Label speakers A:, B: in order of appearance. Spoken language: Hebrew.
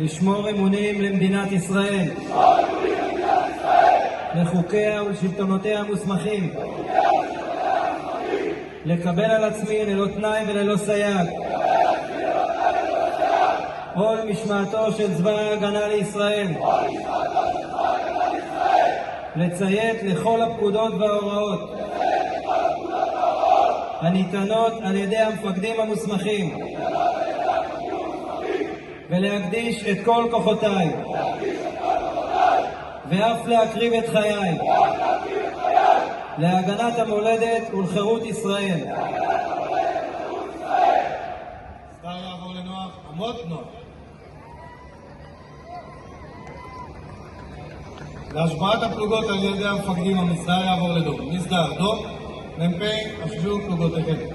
A: לשמור אמונים למדינת ישראל, לחוקיה ולשלטונותיה המוסמכים, לקבל על עצמי ללא תנאי וללא סייג עול משמעתו של צבא ההגנה לישראל, לציית לכל הפקודות וההוראות הניתנות על ידי המפקדים המוסמכים, ולהקדיש את כל כוחותיי ואף להקריב את חיי להגנת המולדת ולחירות ישראל.
B: סדר יעבור לנוח, עמוד נוח. להשבעת הפלוגות על ידי המפקדים, המסדר יעבור לדום. מסדר דום, מ"פ, השבו פלוגותיכם.